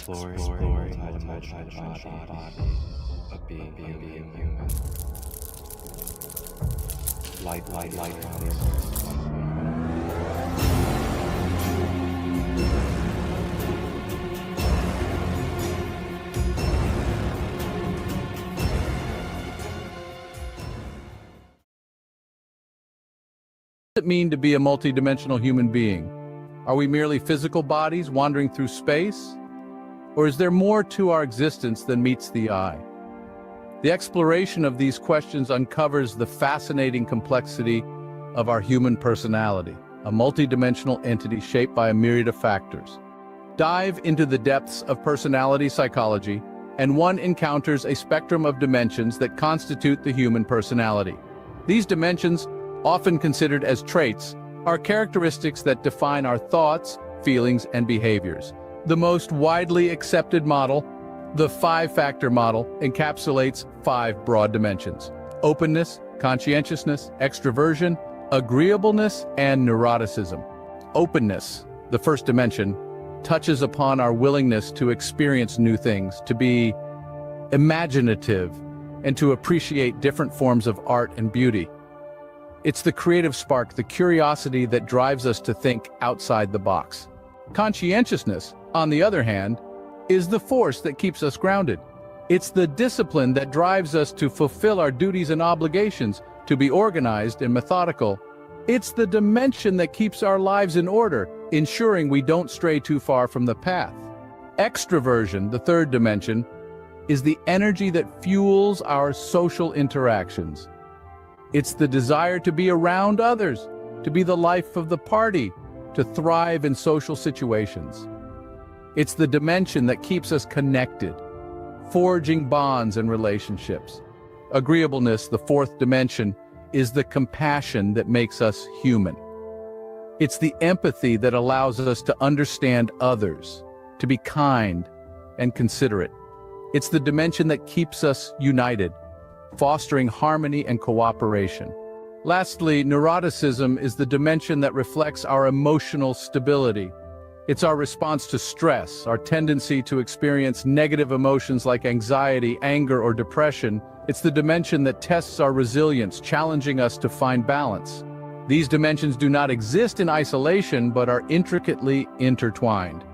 exploring multidimensional bodies of being human. Light. What does it mean to be a multidimensional human being? Are we merely physical bodies wandering through space? Or is there more to our existence than meets the eye? The exploration of these questions uncovers the fascinating complexity of our human personality, a multidimensional entity shaped by a myriad of factors. Dive into the depths of personality psychology, and one encounters a spectrum of dimensions that constitute the human personality. These dimensions, often considered as traits, are characteristics that define our thoughts, feelings, and behaviors. The most widely accepted model, the five-factor model, encapsulates 5 broad dimensions: openness, conscientiousness, extroversion, agreeableness, and neuroticism. Openness, the first dimension, touches upon our willingness to experience new things, to be imaginative, and to appreciate different forms of art and beauty. It's the creative spark, the curiosity that drives us to think outside the box. Conscientiousness, on the other hand, is the force that keeps us grounded. It's the discipline that drives us to fulfill our duties and obligations, to be organized and methodical. It's the dimension that keeps our lives in order, ensuring we don't stray too far from the path. Extroversion, the third dimension, is the energy that fuels our social interactions. It's the desire to be around others, to be the life of the party, to thrive in social situations. It's the dimension that keeps us connected, forging bonds and relationships. Agreeableness, the fourth dimension, is the compassion that makes us human. It's the empathy that allows us to understand others, to be kind and considerate. It's the dimension that keeps us united, fostering harmony and cooperation. Lastly, neuroticism is the dimension that reflects our emotional stability. It's our response to stress, our tendency to experience negative emotions like anxiety, anger, or depression. It's the dimension that tests our resilience, challenging us to find balance. These dimensions do not exist in isolation, but are intricately intertwined.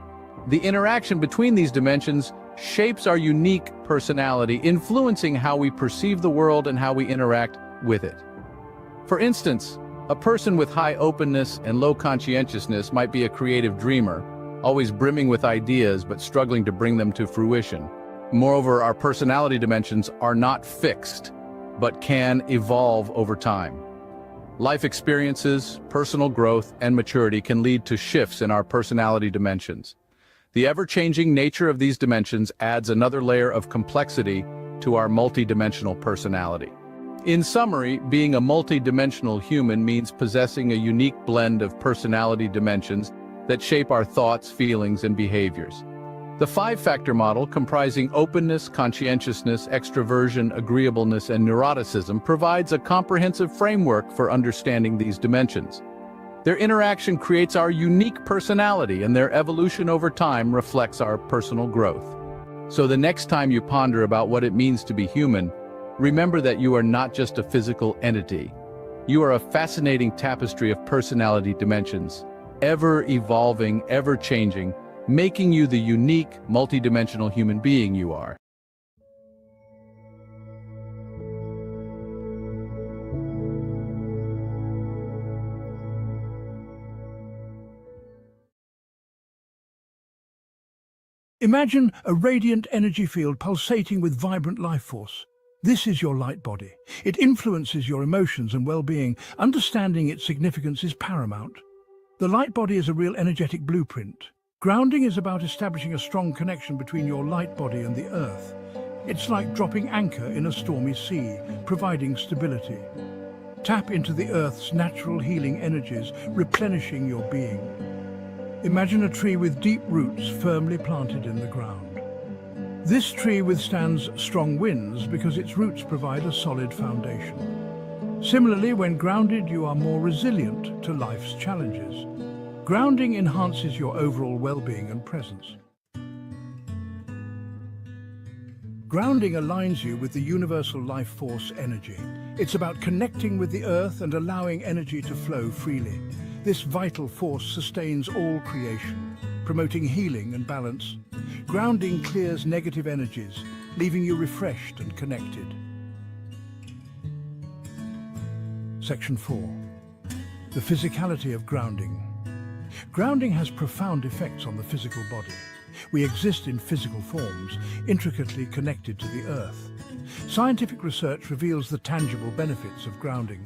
The interaction between these dimensions shapes our unique personality, influencing how we perceive the world and how we interact with it. For instance, a person with high openness and low conscientiousness might be a creative dreamer, always brimming with ideas but struggling to bring them to fruition. Moreover, our personality dimensions are not fixed, but can evolve over time. Life experiences, personal growth, and maturity can lead to shifts in our personality dimensions. The ever-changing nature of these dimensions adds another layer of complexity to our multidimensional personality. In summary, being a multidimensional human means possessing a unique blend of personality dimensions that shape our thoughts, feelings, and behaviors. The five-factor model, comprising openness, conscientiousness, extroversion, agreeableness, and neuroticism, provides a comprehensive framework for understanding these dimensions. Their interaction creates our unique personality, and their evolution over time reflects our personal growth. So the next time you ponder about what it means to be human, remember that you are not just a physical entity. You are a fascinating tapestry of personality dimensions, ever-evolving, ever-changing, making you the unique, multidimensional human being you are. Imagine a radiant energy field pulsating with vibrant life force. This is your light body. It influences your emotions and well-being. Understanding its significance is paramount. The light body is a real energetic blueprint. Grounding is about establishing a strong connection between your light body and the earth. It's like dropping anchor in a stormy sea, providing stability. Tap into the earth's natural healing energies, replenishing your being. Imagine a tree with deep roots firmly planted in the ground. This tree withstands strong winds because its roots provide a solid foundation. Similarly, when grounded, you are more resilient to life's challenges. Grounding enhances your overall well-being and presence. Grounding aligns you with the universal life force energy. It's about connecting with the earth and allowing energy to flow freely. This vital force sustains all creation, promoting healing and balance. Grounding clears negative energies, leaving you refreshed and connected. Section 4. The physicality of grounding. Grounding has profound effects on the physical body. We exist in physical forms, intricately connected to the earth. Scientific research reveals the tangible benefits of grounding.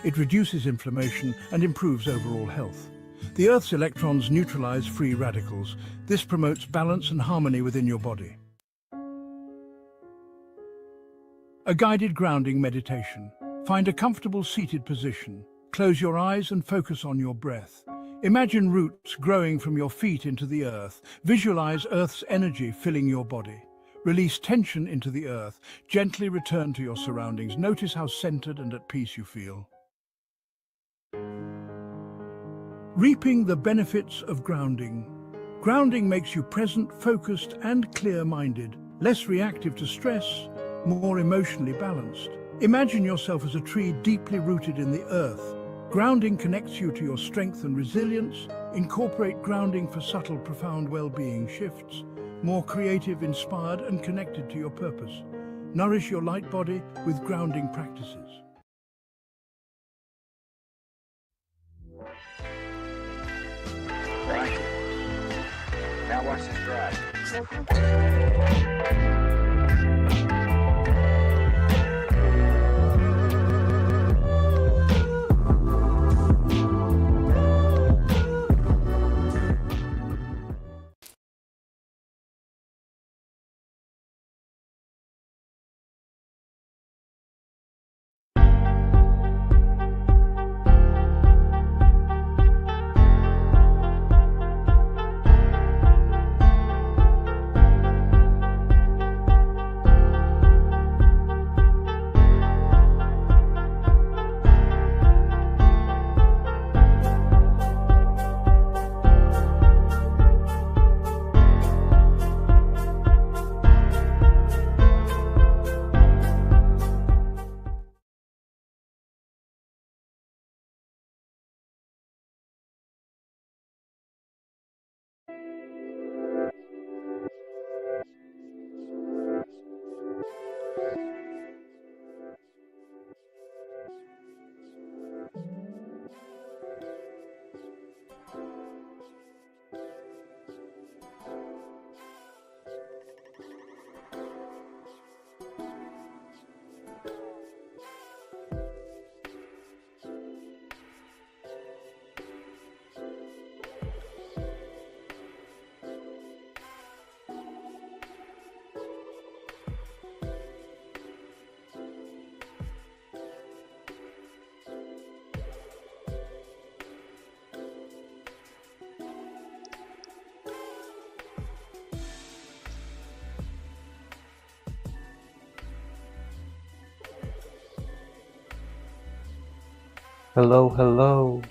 It reduces inflammation and improves overall health. The Earth's electrons neutralize free radicals. This promotes balance and harmony within your body. A guided grounding meditation. Find a comfortable seated position. Close your eyes and focus on your breath. Imagine roots growing from your feet into the earth. Visualize Earth's energy filling your body. Release tension into the earth. Gently return to your surroundings. Notice how centered and at peace you feel. Reaping the benefits of grounding. Grounding makes you present, focused, and clear-minded, less reactive to stress, more emotionally balanced. Imagine yourself as a tree deeply rooted in the earth. Grounding connects you to your strength and resilience. Incorporate grounding for subtle, profound well-being shifts, more creative, inspired, and connected to your purpose. Nourish your light body with grounding practices. Thank you. Now watch this dry. Hello, hello.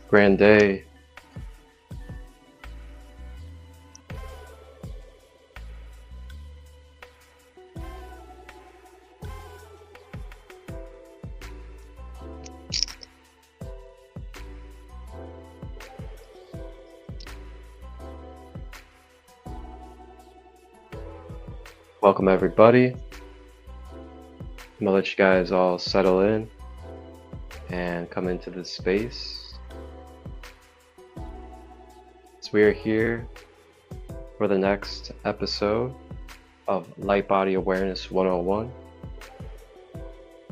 Grand day. Welcome everybody. I'm gonna let you guys all settle in and come into this space. So we are here for the next episode of Light Body Awareness 101.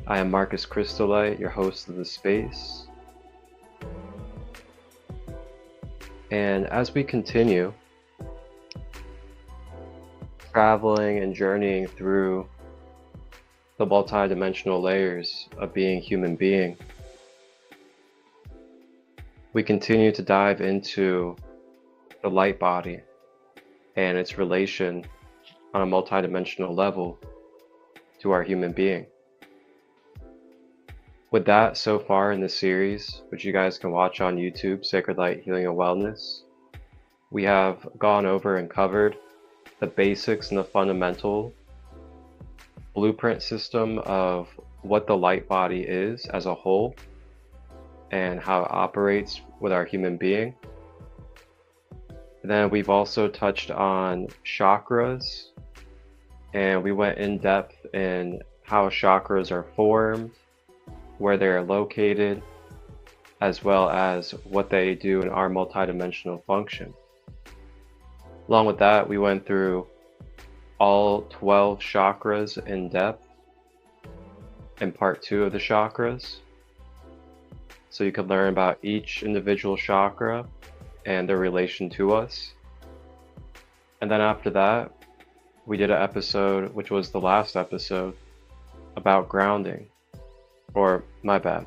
I am Marcus Crystallite, your host of the space. And as we continue traveling and journeying through the multidimensional layers of being human being, we continue to dive into the light body and its relation on a multidimensional level to our human being. With that, so far in the series, which you guys can watch on YouTube, Sacred Light Healing and Wellness, we have gone over and covered the basics and the fundamental blueprint system of what the light body is as a whole and how it operates with our human being. And then we've also touched on chakras, and we went in depth in how chakras are formed, where they're located, as well as what they do in our multidimensional function. Along with that, we went through all 12 chakras in depth in part 2 of the chakras. So you can learn about each individual chakra and their relation to us. And then after that, we did an episode, which was the last episode, about grounding. Or, my bad.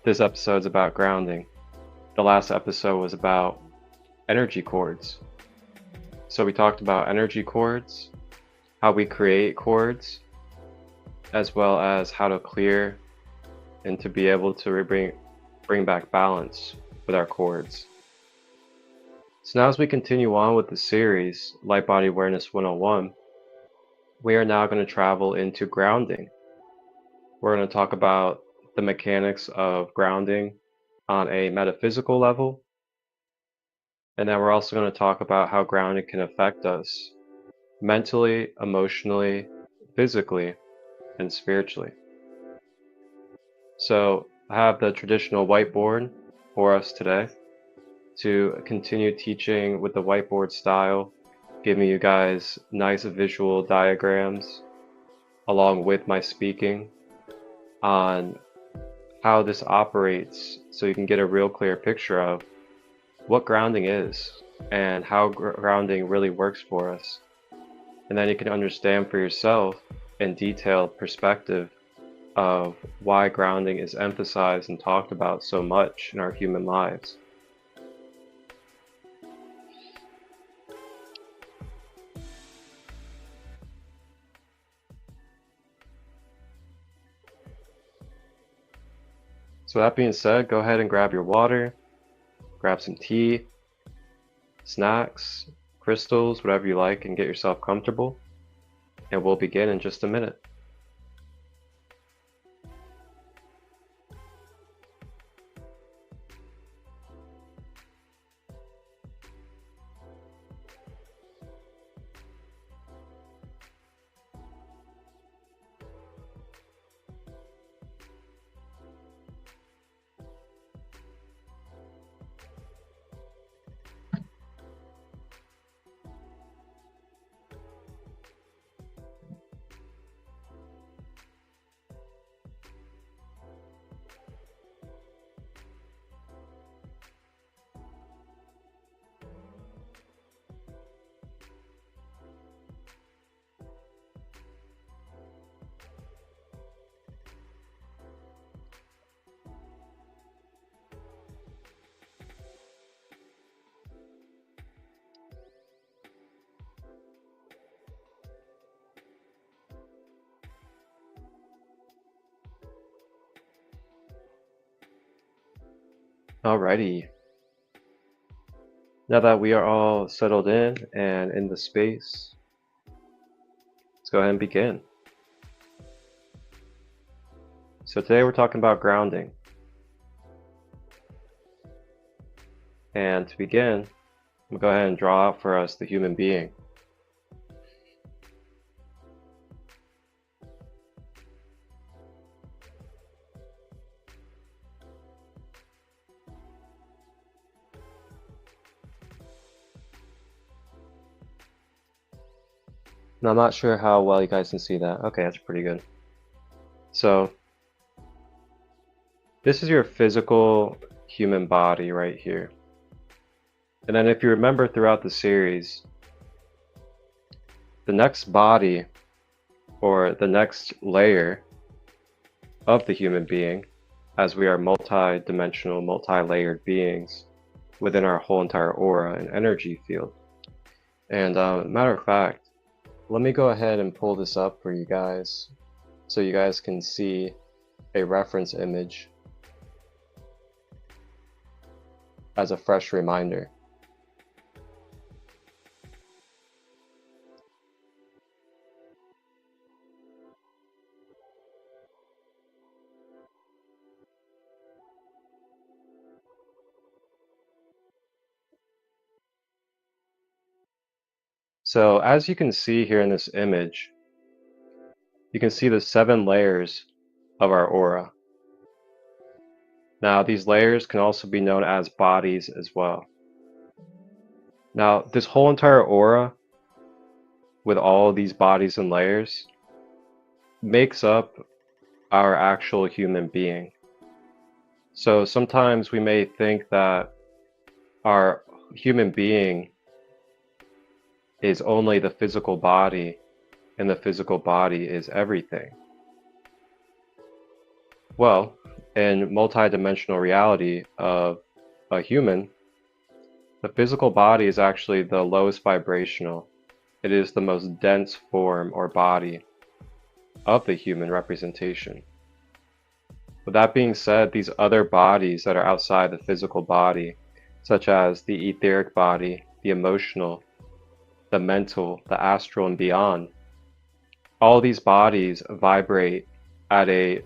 This episode's about grounding. The last episode was about energy cords. So we talked about energy cords, how we create cords, as well as how to clear and to be able to bring back balance with our cords. So now as we continue on with the series, Light Body Awareness 101, we are now going to travel into grounding. We're going to talk about the mechanics of grounding on a metaphysical level. And then we're also going to talk about how grounding can affect us mentally, emotionally, physically, and spiritually. So I have the traditional whiteboard for us today to continue teaching with the whiteboard style, giving you guys nice visual diagrams along with my speaking on how this operates so you can get a real clear picture of what grounding is and how grounding really works for us. And then you can understand for yourself in detailed perspective of why grounding is emphasized and talked about so much in our human lives. So that being said, go ahead and grab your water, grab some tea, snacks, crystals, whatever you like, and get yourself comfortable. And we'll begin in just a minute. Alrighty. Now that we are all settled in and in the space, let's go ahead and begin. So today we're talking about grounding. And to begin, we'll go ahead and draw out for us the human being. Now, I'm not sure how well you guys can see that. Okay, that's pretty good. So this is your physical human body right here. And then if you remember throughout the series, the next body or the next layer of the human being, as we are multi-dimensional, multi-layered beings within our whole entire aura and energy field. And matter of fact, let me go ahead and pull this up for you guys so you guys can see a reference image as a fresh reminder. So as you can see here in this image, you can see the 7 layers of our aura. Now, these layers can also be known as bodies as well. Now, this whole entire aura, with all these bodies and layers, makes up our actual human being. So sometimes we may think that our human being is only the physical body, and the physical body is everything. Well, in multidimensional reality of a human, the physical body is actually the lowest vibrational. It is the most dense form or body of the human representation. With that being said, these other bodies that are outside the physical body, such as the etheric body, the emotional, the mental, the astral, and beyond, all these bodies vibrate at a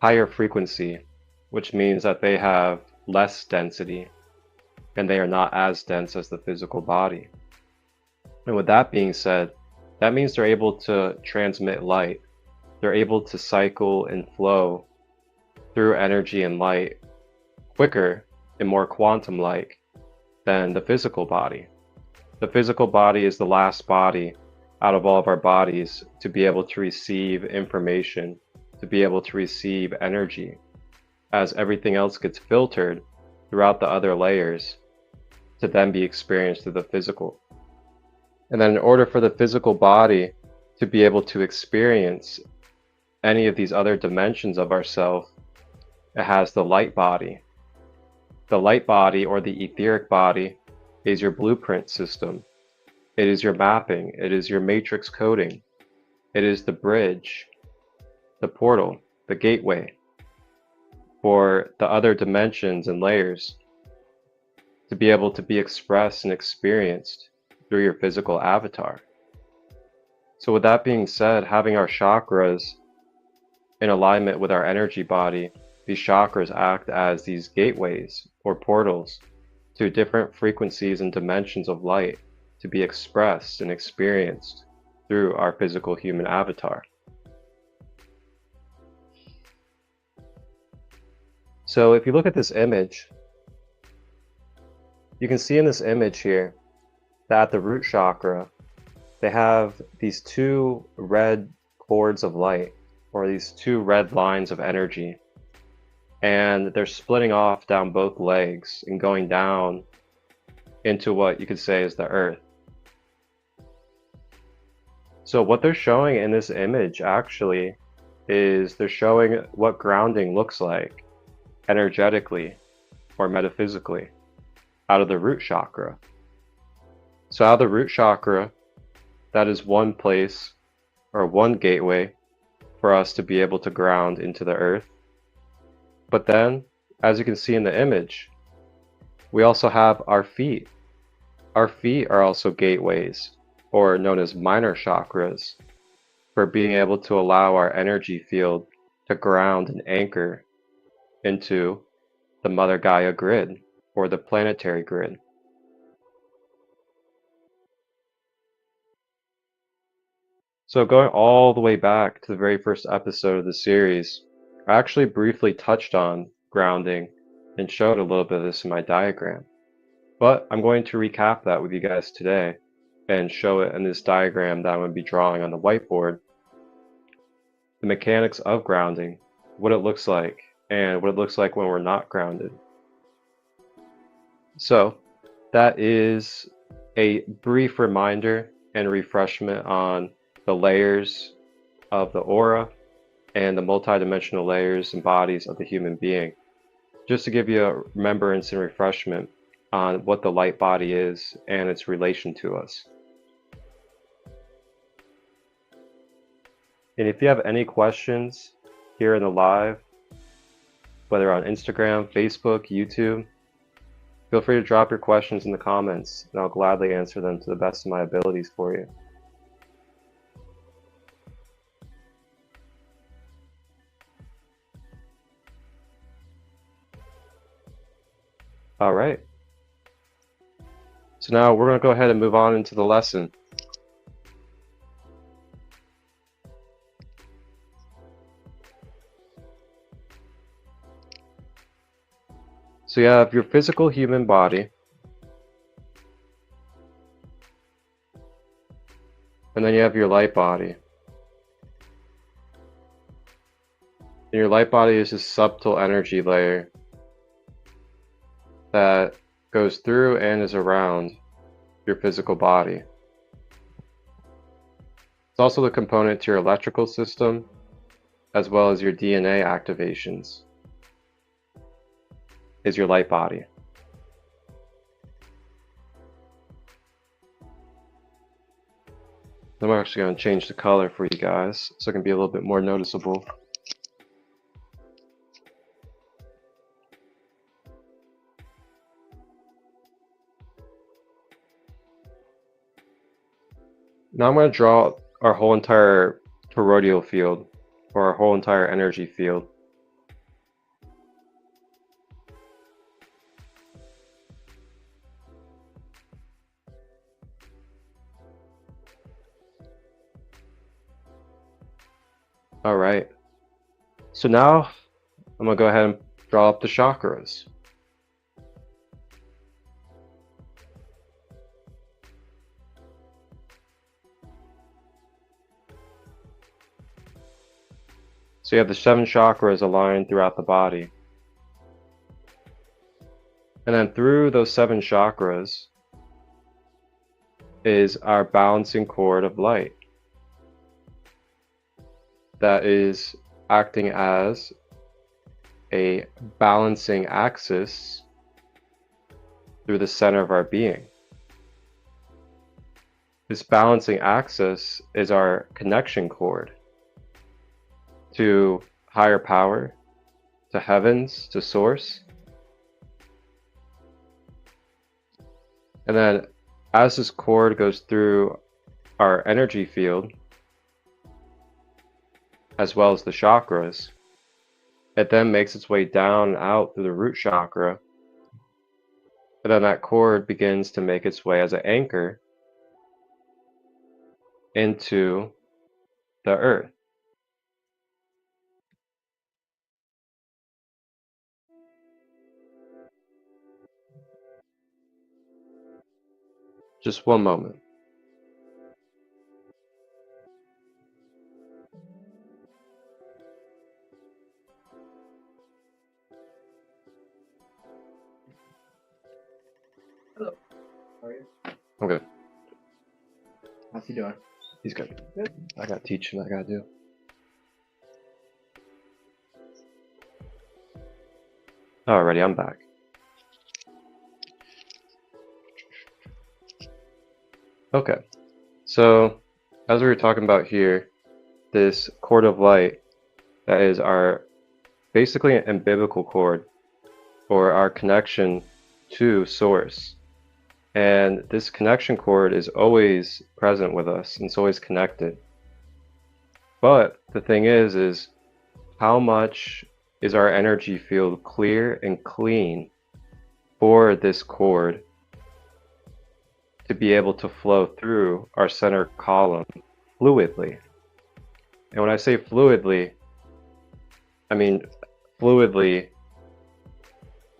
higher frequency, which means that they have less density and they are not as dense as the physical body. And with that being said, that means they're able to transmit light. They're able to cycle and flow through energy and light quicker and more quantum-like than the physical body. The physical body is the last body out of all of our bodies to be able to receive information, to be able to receive energy, as everything else gets filtered throughout the other layers to then be experienced through the physical. And then in order for the physical body to be able to experience any of these other dimensions of ourself, it has the light body. The light body, or the etheric body, is your blueprint system. It is your mapping. It is your matrix coding. It is the bridge, the portal, the gateway for the other dimensions and layers to be able to be expressed and experienced through your physical avatar. So with that being said, having our chakras in alignment with our energy body, these chakras act as these gateways or portals to different frequencies and dimensions of light to be expressed and experienced through our physical human avatar. So if you look at this image, you can see in this image here that at the root chakra, they have these 2 red cords of light, or these 2 red lines of energy, and they're splitting off down both legs and going down into what you could say is the earth. So what they're showing in this image actually is they're showing what grounding looks like energetically or metaphysically out of the root chakra. So out of the root chakra, that is one place or one gateway for us to be able to ground into the earth. But then, as you can see in the image, we also have our feet. Our feet are also gateways, or known as minor chakras, for being able to allow our energy field to ground and anchor into the Mother Gaia grid, or the planetary grid. So going all the way back to the very first episode of the series, I actually briefly touched on grounding and showed a little bit of this in my diagram. But I'm going to recap that with you guys today and show it in this diagram that I'm going to be drawing on the whiteboard. The mechanics of grounding, what it looks like, and what it looks like when we're not grounded. So that is a brief reminder and refreshment on the layers of the aura and the multidimensional layers and bodies of the human being, just to give you a remembrance and refreshment on what the light body is and its relation to us. And if you have any questions here in the live, whether on Instagram, Facebook, YouTube, feel free to drop your questions in the comments and I'll gladly answer them to the best of my abilities for you. All right. So now we're going to go ahead and move on into the lesson. So you have your physical human body, and then you have your light body. And your light body is this subtle energy layer that goes through and is around your physical body. It's also the component to your electrical system, as well as your DNA activations, is your light body. I'm actually going to change the color for you guys so it can be a little bit more noticeable. Now I'm going to draw our whole entire toroidal field, or our whole entire energy field. All right. So now I'm going to go ahead and draw up the chakras. So you have the 7 chakras aligned throughout the body. And then through those 7 chakras is our balancing cord of light that is acting as a balancing axis through the center of our being. This balancing axis is our connection cord to higher power, to heavens, to source. And then as this cord goes through our energy field, as well as the chakras, it then makes its way down and out through the root chakra. And then that cord begins to make its way as an anchor into the earth. Just one moment. Hello. How are you? I'm good. How's he doing? He's good. Good. I got teaching I gotta do. Alrighty, I'm back. Okay, so as we were talking about here, this cord of light that is our basically an umbilical cord, or our connection to source. And this connection cord is always present with us, and it's always connected. But the thing is how much is our energy field clear and clean for this cord to be able to flow through our center column fluidly? And when I say fluidly, I mean fluidly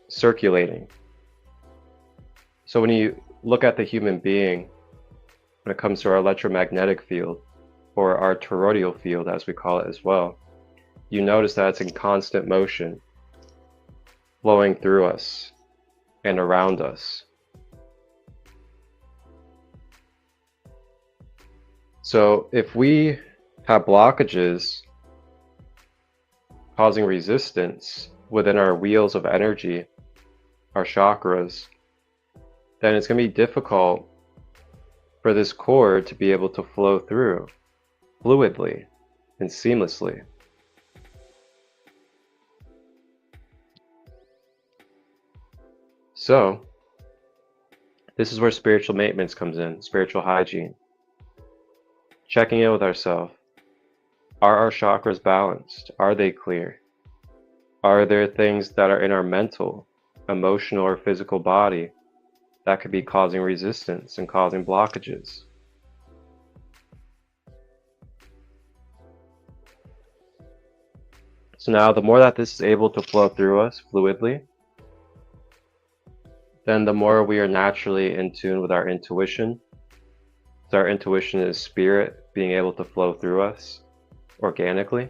circulating. So when you look at the human being, when it comes to our electromagnetic field, or our toroidal field as we call it as well, you notice that it's in constant motion, flowing through us and around us. So if we have blockages causing resistance within our wheels of energy, our chakras, then it's going to be difficult for this cord to be able to flow through fluidly and seamlessly. So this is where spiritual maintenance comes in, spiritual hygiene. Checking in with ourselves. Are our chakras balanced? Are they clear? Are there things that are in our mental, emotional, or physical body that could be causing resistance and causing blockages. So now the more that this is able to flow through us fluidly, then the more we are naturally in tune with our intuition. So our intuition is spirit being able to flow through us organically.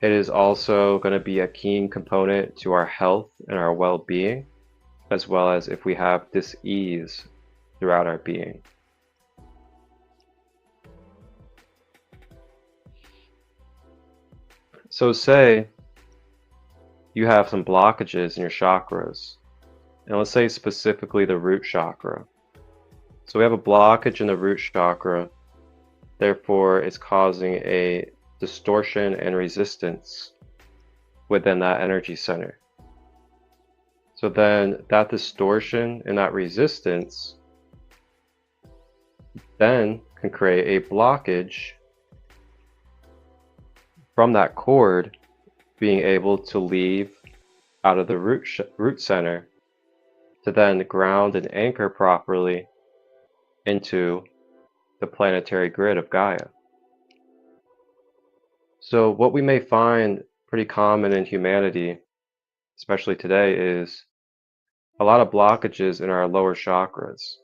It is also going to be a key component to our health and our well-being, as well as if we have dis-ease throughout our being. So say you have some blockages in your chakras, and let's say specifically the root chakra. So we have a blockage in the root chakra, therefore it's causing a distortion and resistance within that energy center. So then that distortion and that resistance then can create a blockage from that cord being able to leave out of the root center to then ground and anchor properly into the planetary grid of Gaia. So what we may find pretty common in humanity, especially today, is a lot of blockages in our lower chakras.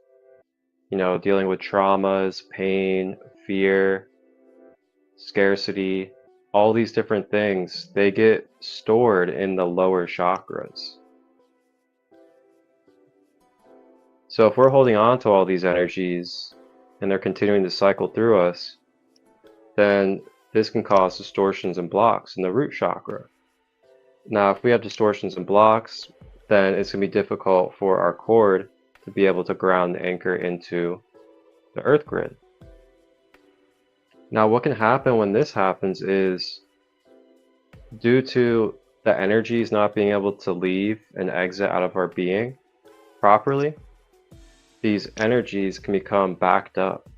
You know, dealing with traumas, pain, fear, scarcity, all these different things, they get stored in the lower chakras. So if we're holding on to all these energies and they're continuing to cycle through us, then this can cause distortions and blocks in the root chakra. Now, if we have distortions and blocks, then it's going to be difficult for our cord to be able to ground and anchor into the earth grid. Now, what can happen when this happens is, due to the energies not being able to leave and exit out of our being properly, these energies can become backed up.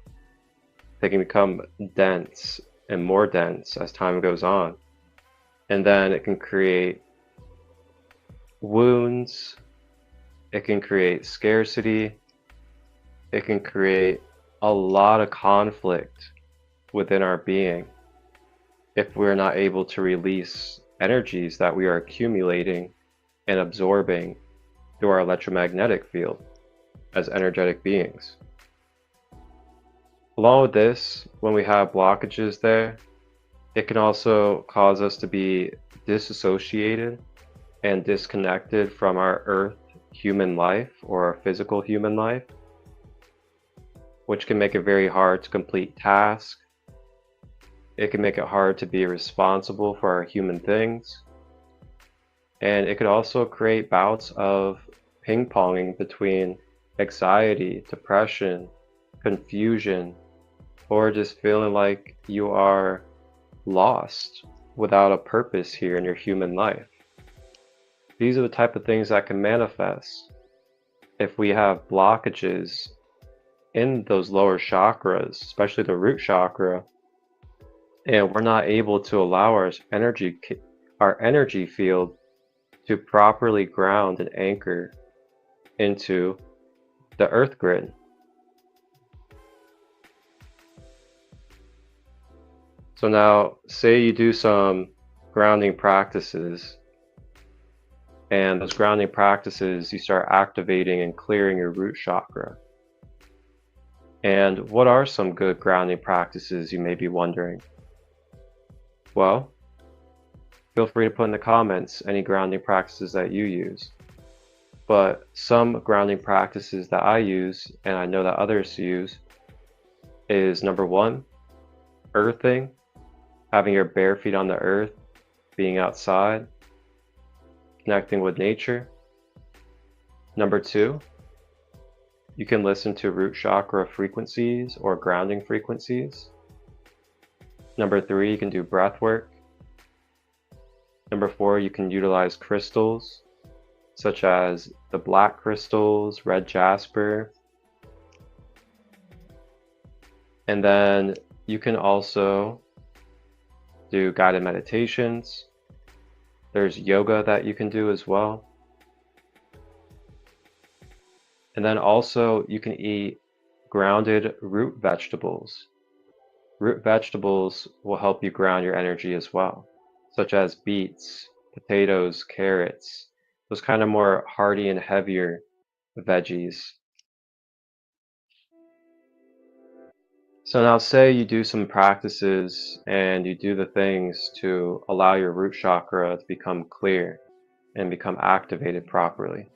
They can become dense and more dense as time goes on. And then it can create wounds, it can create scarcity, it can create a lot of conflict within our being if we're not able to release energies that we are accumulating and absorbing through our electromagnetic field as energetic beings. Along with this, when we have blockages there, it can also cause us to be disassociated and disconnected from our earth human life or our physical human life, which can make it very hard to complete tasks. It can make it hard to be responsible for our human things. And it could also create bouts of ping-ponging between anxiety, depression, confusion, or just feeling like you are lost without a purpose here in your human life. These are the type of things that can manifest if we have blockages in those lower chakras, especially the root chakra, and we're not able to allow our energy field to properly ground and anchor into the earth grid. So now, say you do some grounding practices, and those grounding practices, you start activating and clearing your root chakra. And what are some good grounding practices, you may be wondering? Well, feel free to put in the comments any grounding practices that you use. But some grounding practices that I use, and I know that others use, is number one, earthing, having your bare feet on the earth, being outside, connecting with nature. Number two, you can listen to root chakra frequencies or grounding frequencies. Number three, you can do breath work. Number four, you can utilize crystals, such as the black crystals, red jasper. And then you can also do guided meditations. There's yoga that you can do as well. And then also you can eat grounded root vegetables. Root vegetables will help you ground your energy as well, such as beets, potatoes, carrots, those kind of more hearty and heavier veggies. So now say you do some practices and you do the things to allow your root chakra to become clear and become activated properly.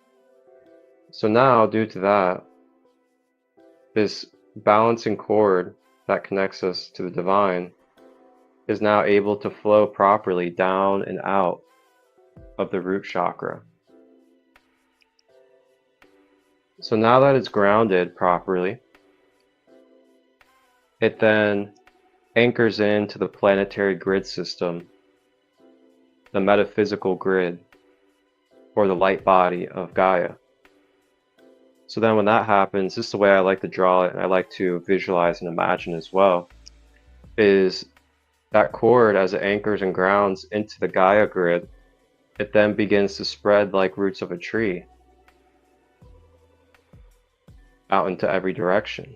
So now, due to that, this balancing cord that connects us to the divine is now able to flow properly down and out of the root chakra. So now that it's grounded properly, it then anchors into the planetary grid system, the metaphysical grid, or the light body of Gaia. So then when that happens, this is the way I like to draw it, and I like to visualize and imagine as well, is that cord, as it anchors and grounds into the Gaia grid, it then begins to spread like roots of a tree out into every direction.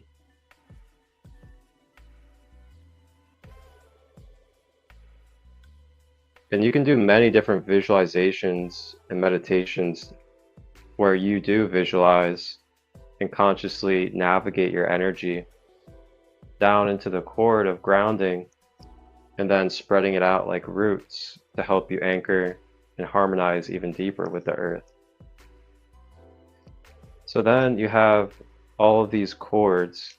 And you can do many different visualizations and meditations where you do visualize and consciously navigate your energy down into the cord of grounding and then spreading it out like roots to help you anchor and harmonize even deeper with the earth. So then you have all of these cords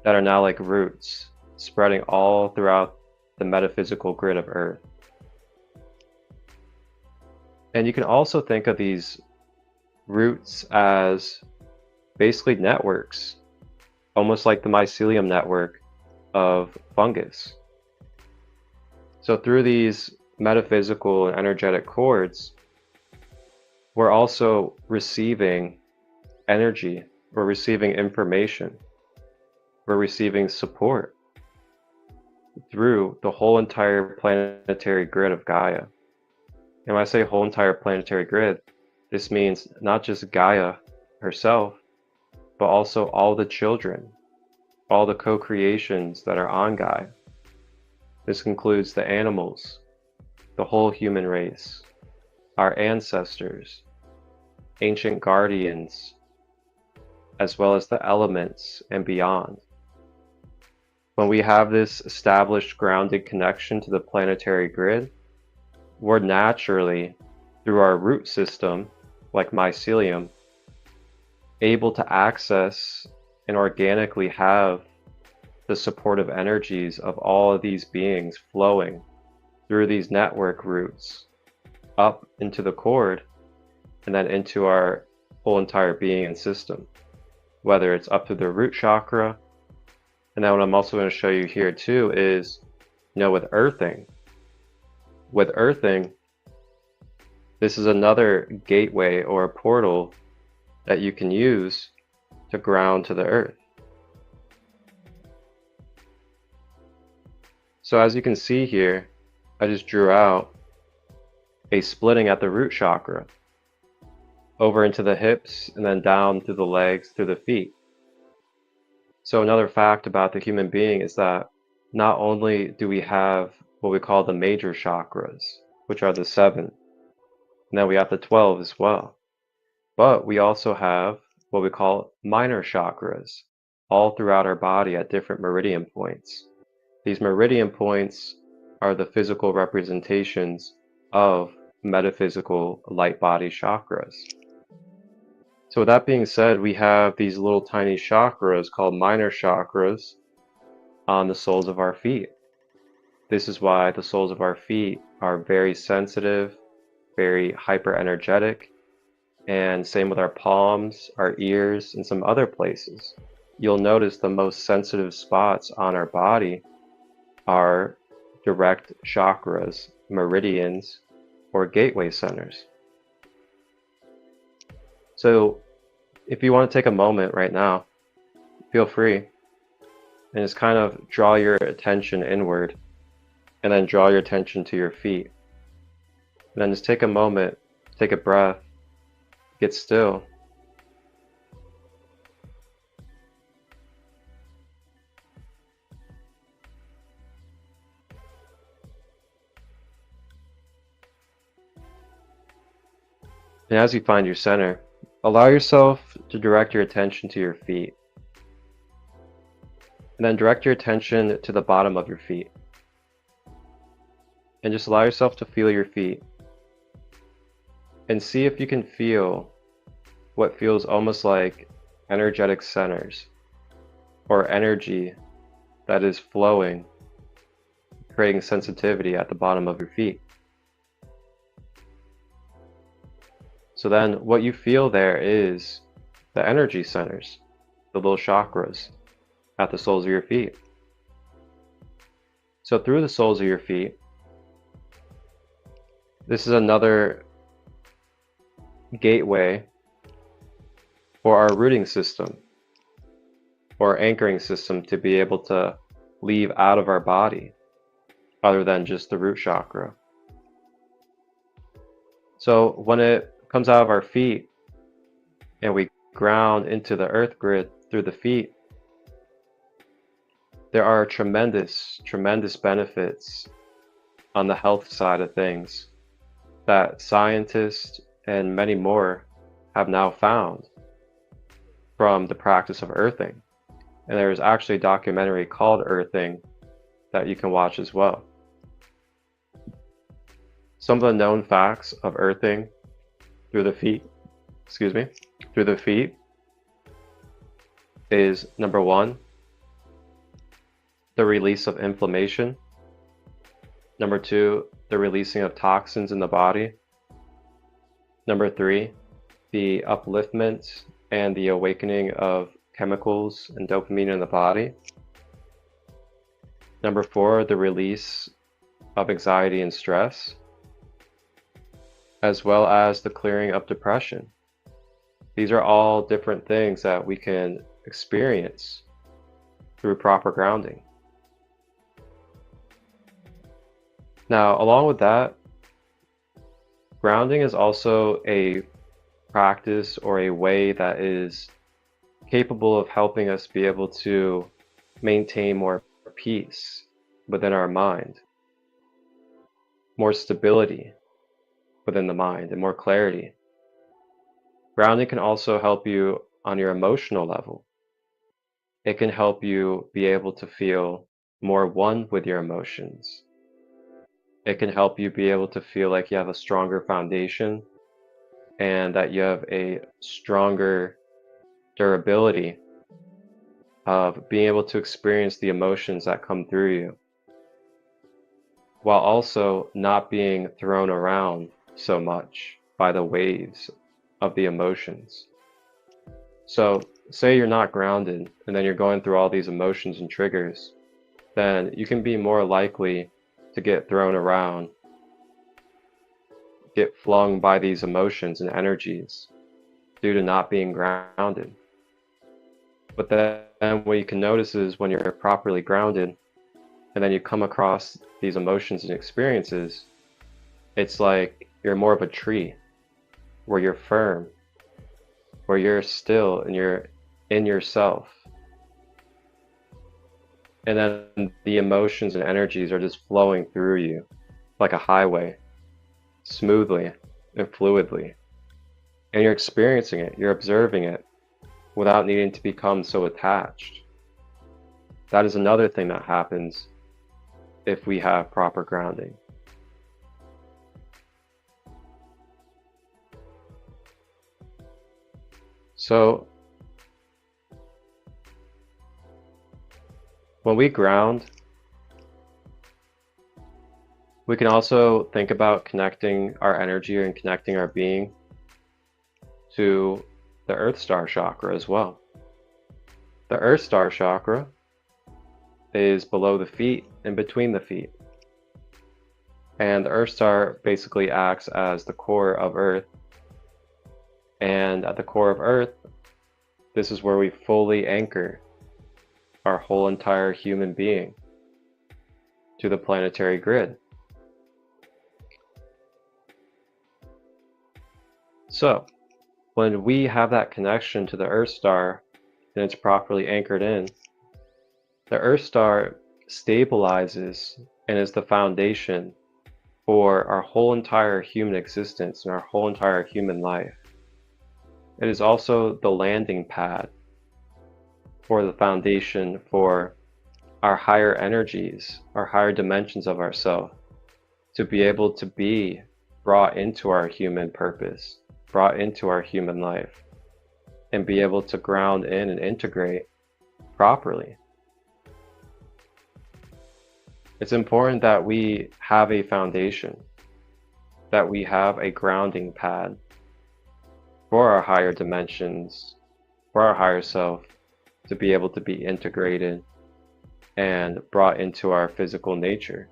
that are now like roots, spreading all throughout the metaphysical grid of earth. And you can also think of these roots as basically networks, almost like the mycelium network of fungus. So through these metaphysical and energetic cords, we're also receiving energy, we're receiving information, we're receiving support through the whole entire planetary grid of Gaia. And when I say whole entire planetary grid, this means not just Gaia herself, but also all the children, all the co-creations that are on Gaia. This includes the animals, the whole human race, our ancestors, ancient guardians, as well as the elements and beyond. When we have this established grounded connection to the planetary grid, we're naturally, through our root system, like mycelium, able to access and organically have the supportive energies of all of these beings flowing through these network roots up into the cord and then into our whole entire being and system, whether it's up to the root chakra. And then what I'm also going to show you here too is, with earthing. With earthing, this is another gateway or a portal that you can use to ground to the earth. So as you can see here, I just drew out a splitting at the root chakra, over into the hips and then down through the legs, through the feet. So another fact about the human being is that not only do we have what we call the major chakras, which are the 7, and then we have the 12 as well, but we also have what we call minor chakras all throughout our body at different meridian points. These meridian points are the physical representations of metaphysical light body chakras. So with that being said, we have these little tiny chakras called minor chakras on the soles of our feet. This is why the soles of our feet are very sensitive, very hyper energetic, and same with our palms, our ears, and some other places. You'll notice the most sensitive spots on our body are direct chakras, meridians, or gateway centers. So if you want to take a moment right now, feel free and just kind of draw your attention inward and then draw your attention to your feet. And then just take a moment, take a breath, get still. And as you find your center, allow yourself to direct your attention to your feet. And then direct your attention to the bottom of your feet. And just allow yourself to feel your feet. And see if you can feel what feels almost like energetic centers or energy that is flowing, creating sensitivity at the bottom of your feet. So then what you feel there is the energy centers, the little chakras at the soles of your feet. So through the soles of your feet, this is another gateway for our rooting system or anchoring system to be able to leave out of our body other than just the root chakra. So when it comes out of our feet and we ground into the earth grid through the feet, there are tremendous benefits on the health side of things that scientists and many more have now found from the practice of earthing. And there's actually a documentary called Earthing that you can watch as well. Some of the known facts of earthing through the feet, through the feet is number 1, the release of inflammation. Number 2, the releasing of toxins in the body. Number 3, the upliftment and the awakening of chemicals and dopamine in the body. Number 4, the release of anxiety and stress, as well as the clearing of depression. These are all different things that we can experience through proper grounding. Now, along with that, grounding is also a practice or a way that is capable of helping us be able to maintain more peace within our mind, more stability within the mind, and more clarity. Grounding can also help you on your emotional level. It can help you be able to feel more one with your emotions. It can help you be able to feel like you have a stronger foundation and that you have a stronger durability of being able to experience the emotions that come through you, while also not being thrown around so much by the waves of the emotions. So say you're not grounded and then you're going through all these emotions and triggers, then you can be more likely to get thrown around, get flung by these emotions and energies due to not being grounded. But then what you can notice is when you're properly grounded and then you come across these emotions and experiences, it's like you're more of a tree where you're firm, where you're still and you're in yourself. And then the emotions and energies are just flowing through you like a highway, smoothly and fluidly. And you're experiencing it, you're observing it without needing to become so attached. That is another thing that happens if we have proper grounding. So when we ground, we can also think about connecting our energy and connecting our being to the Earth Star chakra as well. The Earth Star chakra is below the feet and between the feet. And the Earth Star basically acts as the core of Earth. And at the core of Earth, this is where we fully anchor our whole entire human being to the planetary grid. So, when we have that connection to the Earth star and it's properly anchored in, the Earth star stabilizes and is the foundation for our whole entire human existence and our whole entire human life. It is also the landing pad for the foundation for our higher energies, our higher dimensions of ourselves, to be able to be brought into our human purpose, brought into our human life, and be able to ground in and integrate properly. It's important that we have a foundation, that we have a grounding pad for our higher dimensions, for our higher self, to be able to be integrated and brought into our physical nature.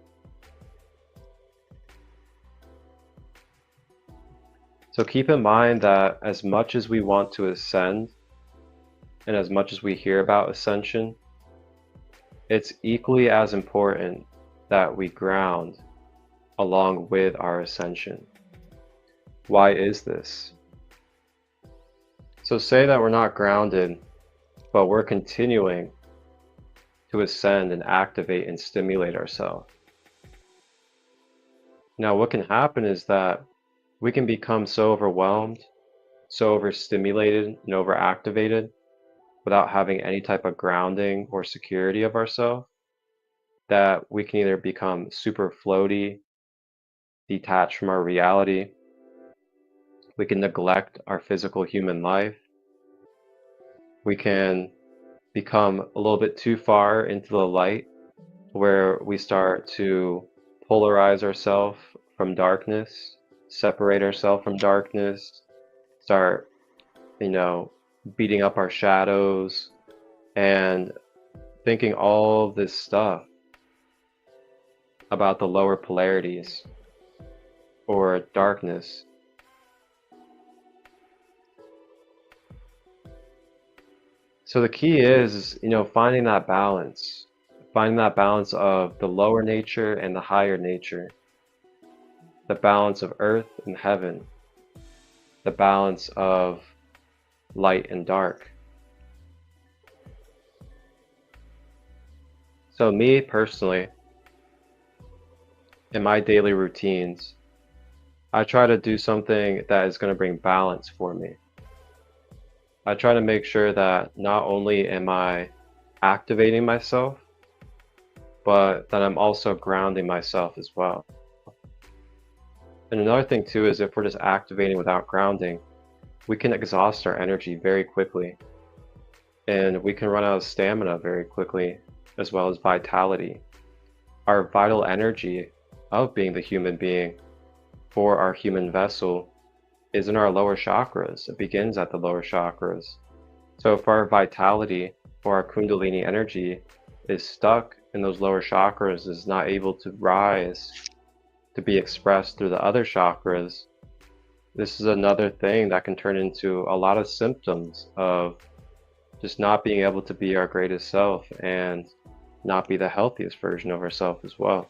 So keep in mind that as much as we want to ascend, and as much as we hear about ascension, it's equally as important that we ground along with our ascension. Why is this? So say that we're not grounded, but we're continuing to ascend and activate and stimulate ourselves. Now, what can happen is that we can become so overwhelmed, so overstimulated and overactivated without having any type of grounding or security of ourselves, that we can either become super floaty, detached from our reality. We can neglect our physical human life. We can become a little bit too far into the light, where we start to polarize ourselves from darkness, separate ourselves from darkness, start, beating up our shadows and thinking all of this stuff about the lower polarities or darkness. So the key is, finding that balance of the lower nature and the higher nature, the balance of earth and heaven, the balance of light and dark. So me personally, in my daily routines, I try to do something that is going to bring balance for me. I try to make sure that not only am I activating myself, but that I'm also grounding myself as well. And another thing too is if we're just activating without grounding, we can exhaust our energy very quickly, and we can run out of stamina very quickly, as well as vitality. Our vital energy of being the human being for our human vessel is in our lower chakras. It begins at the lower chakras. So if our vitality or our kundalini energy is stuck in those lower chakras, is not able to rise to be expressed through the other chakras, this is another thing that can turn into a lot of symptoms of just not being able to be our greatest self and not be the healthiest version of ourselves as well.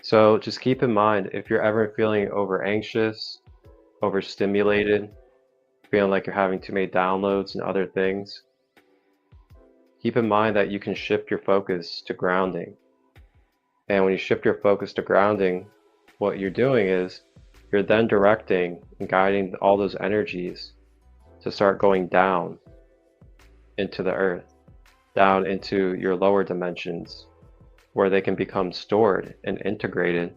So just keep in mind, if you're ever feeling over anxious, overstimulated, feeling like you're having too many downloads and other things, keep in mind that you can shift your focus to grounding. And when you shift your focus to grounding, what you're doing is you're then directing and guiding all those energies to start going down into the earth, down into your lower dimensions, where they can become stored and integrated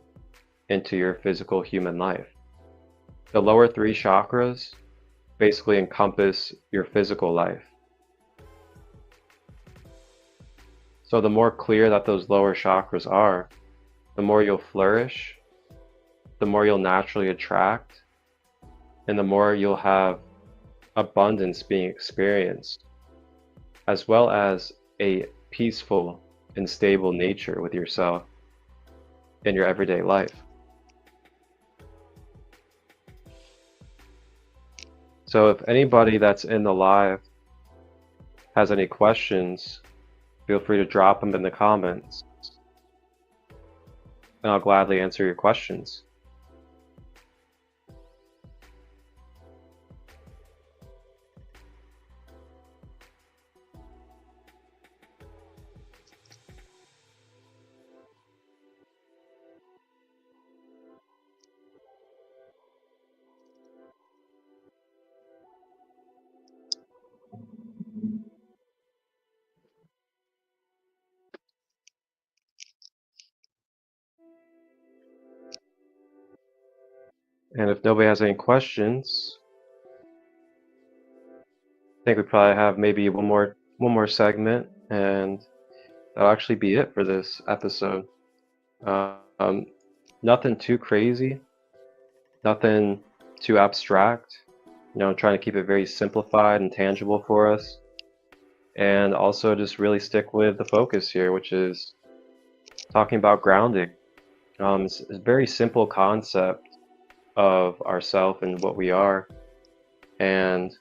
into your physical human life. The lower three chakras basically encompass your physical life. So the more clear that those lower chakras are, the more you'll flourish, the more you'll naturally attract, and the more you'll have abundance being experienced, as well as a peaceful and stable nature with yourself in your everyday life. So if anybody that's in the live has any questions, feel free to drop them in the comments. and I'll gladly answer your questions. And if nobody has any questions, I think we probably have maybe one more segment, and that'll actually be it for this episode. Um, Nothing too crazy, nothing too abstract. Trying to keep it very simplified and tangible for us, and also just really stick with the focus here, which is talking about grounding. It's a very simple concept of ourself and what we are, and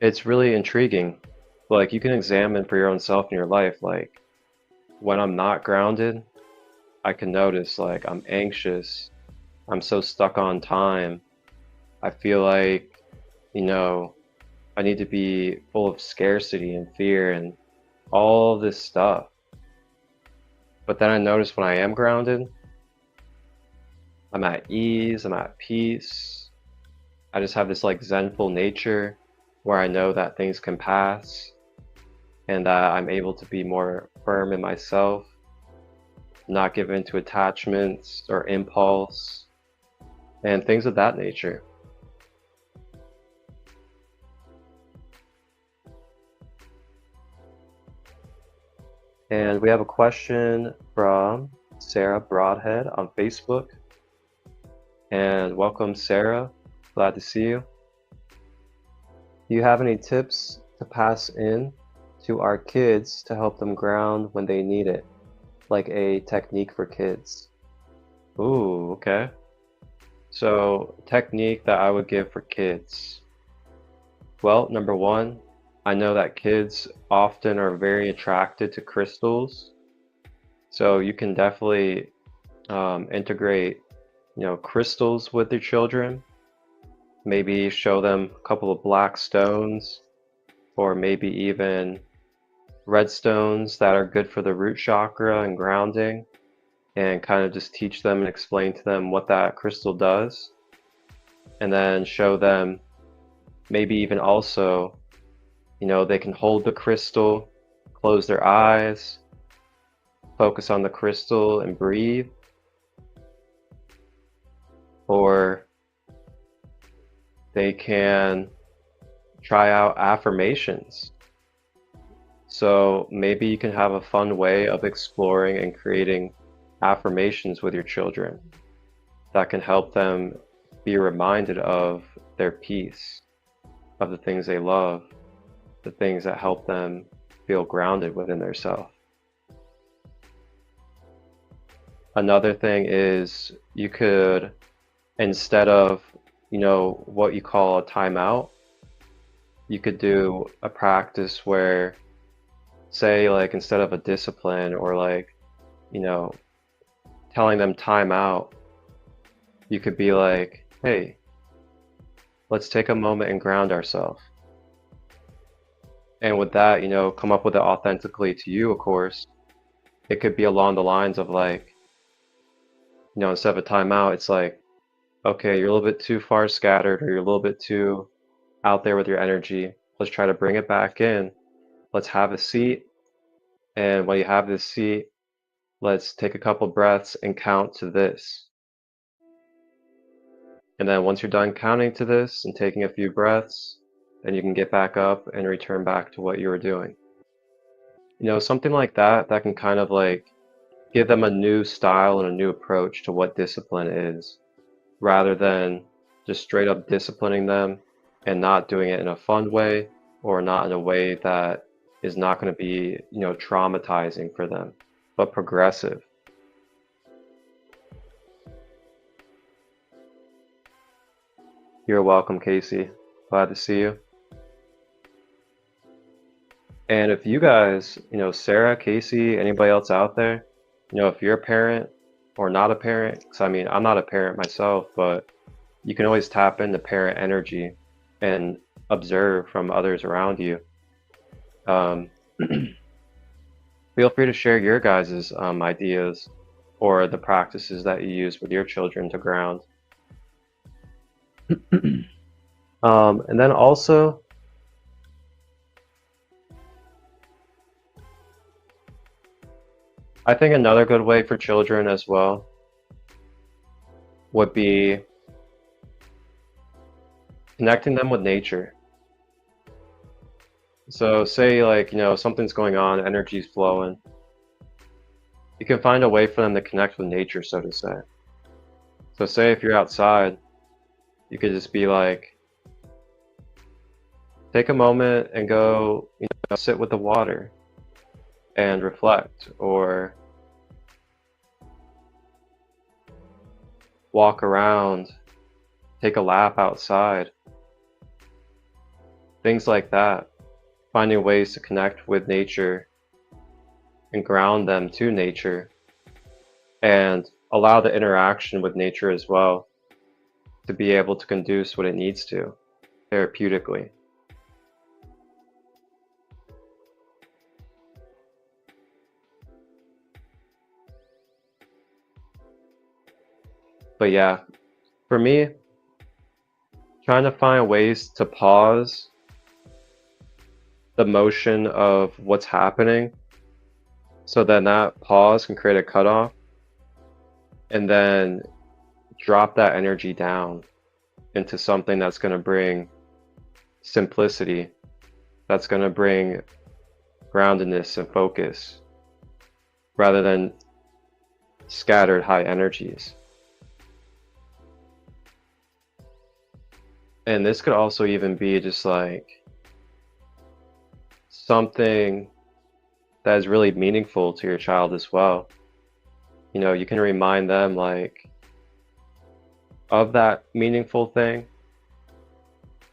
it's really intriguing. Like, you can examine for your own self in your life, like, when I'm not grounded, I can notice, like, I'm anxious, I'm so stuck on time, I feel like, I need to be full of scarcity and fear and all this stuff. But then I notice when I am grounded, I'm at ease, I'm at peace. I just have this like zenful nature where I know that things can pass and that I'm able to be more firm in myself, not give in to attachments or impulse and things of that nature. And we have a question from Sarah Broadhead on Facebook. And welcome, Sarah. Glad to see you. Do you have any tips to pass in to our kids to help them ground when they need it? Like a technique for kids? Ooh, okay. So, technique that I would give for kids. Well, number one, I know that kids often are very attracted to crystals. So you can definitely integrate, crystals with your children. Maybe show them a couple of black stones, or maybe even red stones that are good for the root chakra and grounding, and kind of just teach them and explain to them what that crystal does. And then show them maybe even also, they can hold the crystal, close their eyes, focus on the crystal and breathe. Or they can try out affirmations. So maybe you can have a fun way of exploring and creating affirmations with your children that can help them be reminded of their peace, of the things they love, the things that help them feel grounded within their self. Another thing is you could, instead of, what you call a timeout, you could do a practice where, say, like, instead of a discipline or like, telling them time out, you could be like, hey, let's take a moment and ground ourselves. And with that, come up with it authentically to you, of course. It could be along the lines of like, instead of a timeout, it's like, okay, you're a little bit too far scattered, or you're a little bit too out there with your energy. Let's try to bring it back in. Let's have a seat. And when you have this seat, let's take a couple breaths and count to this. And then once you're done counting to this and taking a few breaths, then you can get back up and return back to what you were doing. Something like that can kind of like give them a new style and a new approach to what discipline is, rather than just straight up disciplining them and not doing it in a fun way, or not in a way that is not going to be, traumatizing for them, but progressive. You're welcome, Casey. Glad to see you. And if you guys, Sarah, Casey, anybody else out there, You know, if you're a parent or not a parent, because I mean, I'm not a parent myself, but you can always tap into parent energy and observe from others around you. Um, Feel free to share your guys' ideas or the practices that you use with your children to ground. And then also, I think another good way for children as well would be connecting them with nature. So say like, you know, something's going on, energy's flowing. You can find a way for them to connect with nature, so to say. So say if you're outside, you could just be like, take a moment and go, you know, sit with the water and reflect, or walk around, take a lap outside, things like that. Finding ways to connect with nature and ground them to nature and allow the interaction with nature as well to be able to conduce what it needs to therapeutically. But yeah, for me, trying to find ways to pause the motion of what's happening so then that pause can create a cutoff and then drop that energy down into something that's going to bring simplicity, that's going to bring groundedness and focus rather than scattered high energies. And this could also even be just like something that is really meaningful to your child as well. You know, you can remind them like of that meaningful thing,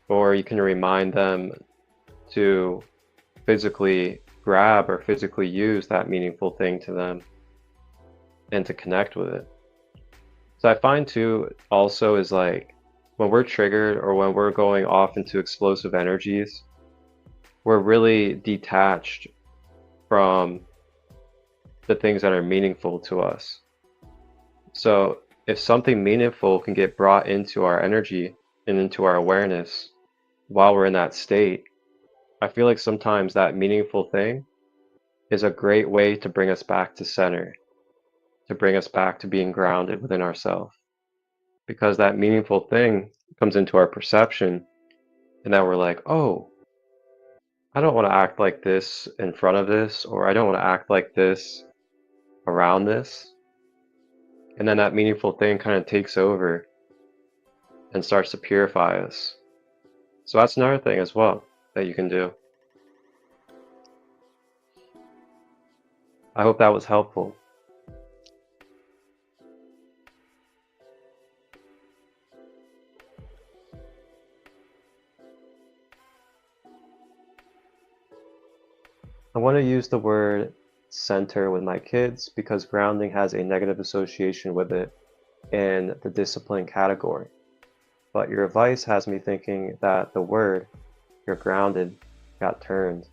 or you can remind them to physically grab or physically use that meaningful thing to them and to connect with it. So I find too also is like when we're triggered or when we're going off into explosive energies, we're really detached from the things that are meaningful to us. So if something meaningful can get brought into our energy and into our awareness while we're in that state, I feel like sometimes that meaningful thing is a great way to bring us back to center, to bring us back to being grounded within ourselves. Because that meaningful thing comes into our perception, and then we're like, oh, I don't want to act like this in front of this, or I don't want to act like this around this. And then that meaningful thing kind of takes over and starts to purify us. So that's another thing as well that you can do. I hope that was helpful. I want to use the word center with my kids because grounding has a negative association with it in the discipline category. But your advice has me thinking that the word, you're grounded, got turned.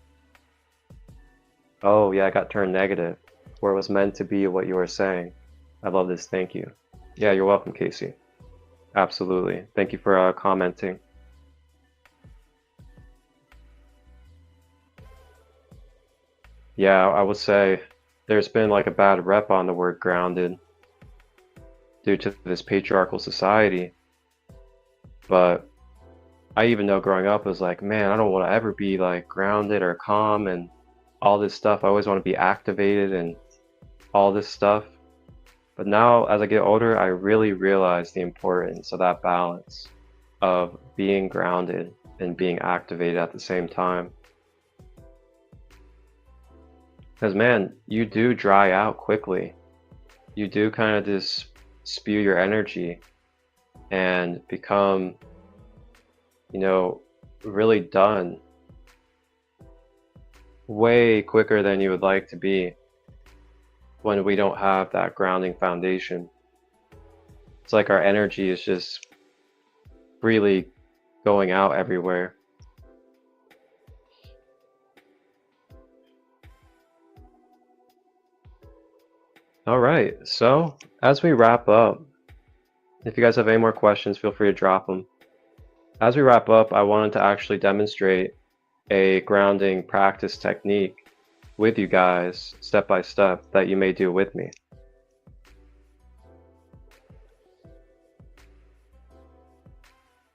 Oh, yeah, it got turned negative, where it was meant to be what you were saying. I love this. Thank you. Yeah, you're welcome, Casey. Absolutely. Thank you for commenting. Yeah, I would say there's been like a bad rep on the word grounded due to this patriarchal society. But I even know growing up, I was like, man, I don't want to ever be like grounded or calm and all this stuff. I always want to be activated and all this stuff. But now as I get older, I really realize the importance of that balance of being grounded and being activated at the same time. Because man, you do dry out quickly. You do kind of just spew your energy and become, you know, really done way quicker than you would like to be. when we don't have that grounding foundation. It's like our energy is just freely going out everywhere. All right, so as we wrap up, if you guys have any more questions, feel free to drop them. As we wrap up, I wanted to actually demonstrate a grounding practice technique with you guys, step by step, that you may do with me.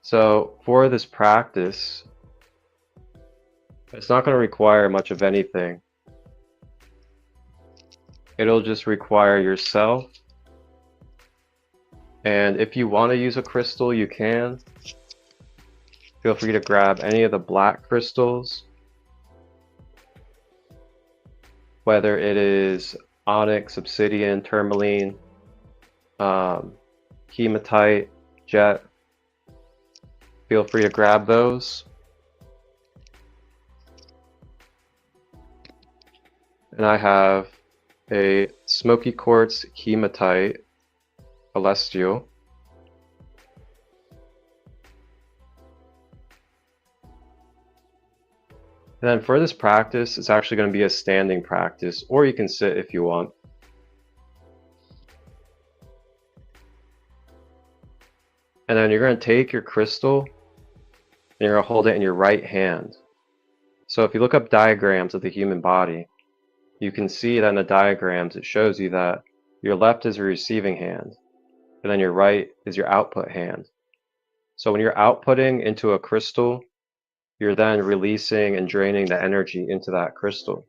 So for this practice, it's not going to require much of anything. It'll just require yourself. And if you want to use a crystal, you can. Feel free to grab any of the black crystals, whether it is onyx, obsidian, tourmaline, hematite, jet. Feel free to grab those. And I have a smoky quartz hematite celestial. And then for this practice, it's actually going to be a standing practice, or you can sit if you want. And then you're going to take your crystal and you're going to hold it in your right hand. So if you look up diagrams of the human body, you can see that in the diagrams it shows you that your left is your receiving hand, and then your right is your output hand. So when you're outputting into a crystal, you're then releasing and draining the energy into that crystal.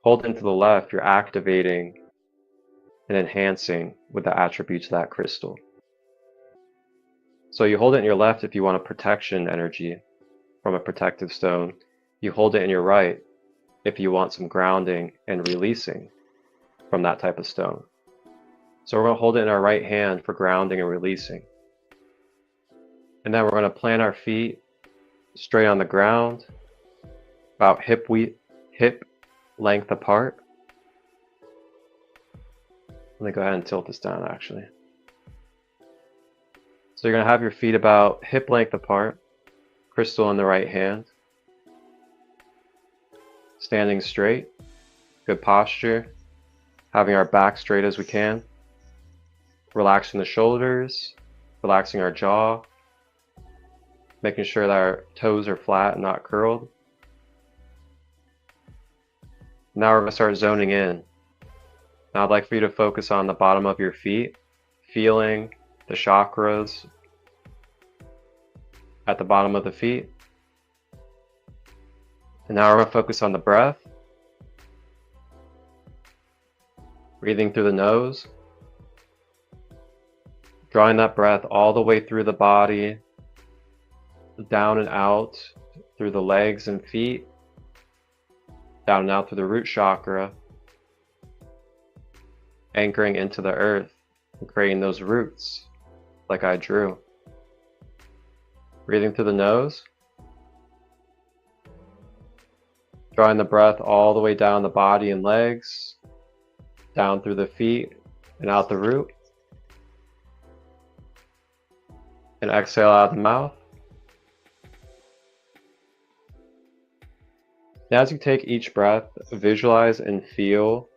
Holding to the left, you're activating and enhancing with the attributes of that crystal. So you hold it in your left if you want a protection energy from a protective stone. You hold it in your right if you want some grounding and releasing from that type of stone. So we're going to hold it in our right hand for grounding and releasing. And then we're going to plant our feet straight on the ground, about hip length apart. Let me go ahead and tilt this down actually. So you're going to have your feet about hip length apart, crystal in the right hand, standing straight, good posture, having our back straight as we can, relaxing the shoulders, relaxing our jaw, making sure that our toes are flat and not curled. Now we're going to start zoning in. Now I'd like for you to focus on the bottom of your feet, feeling the chakras at the bottom of the feet. And now we're going to focus on the breath. Breathing through the nose. Drawing that breath all the way through the body, down and out through the legs and feet, down and out through the root chakra, anchoring into the earth and creating those roots like I drew. Breathing through the nose, drawing the breath all the way down the body and legs, down through the feet and out the root, and exhale out of the mouth. Now, as you take each breath, visualize and feel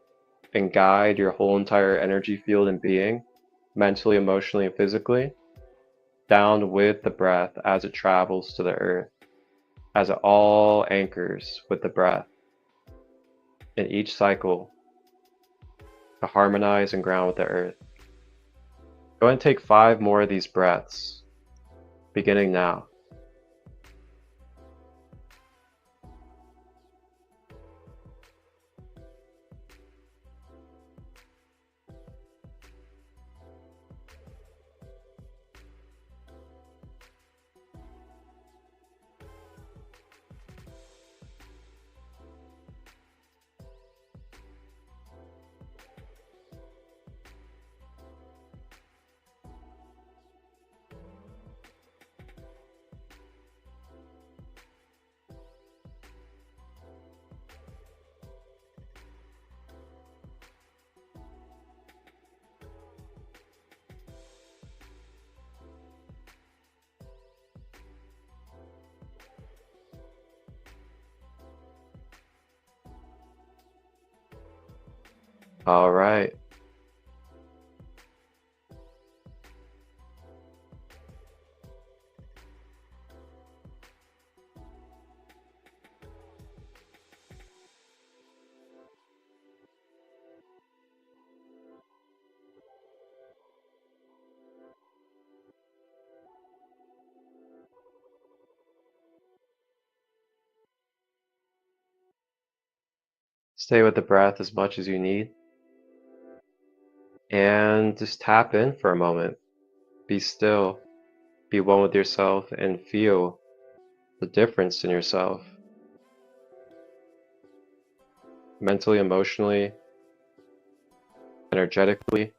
and guide your whole entire energy field and being, mentally, emotionally, and physically, down with the breath as it travels to the earth, as it all anchors with the breath in each cycle to harmonize and ground with the earth. Go ahead and take 5 more of these breaths, beginning now. All right. Stay with the breath as much as you need. And just tap in for a moment. Be still. Be one with yourself and feel the difference in yourself. Mentally, emotionally, energetically.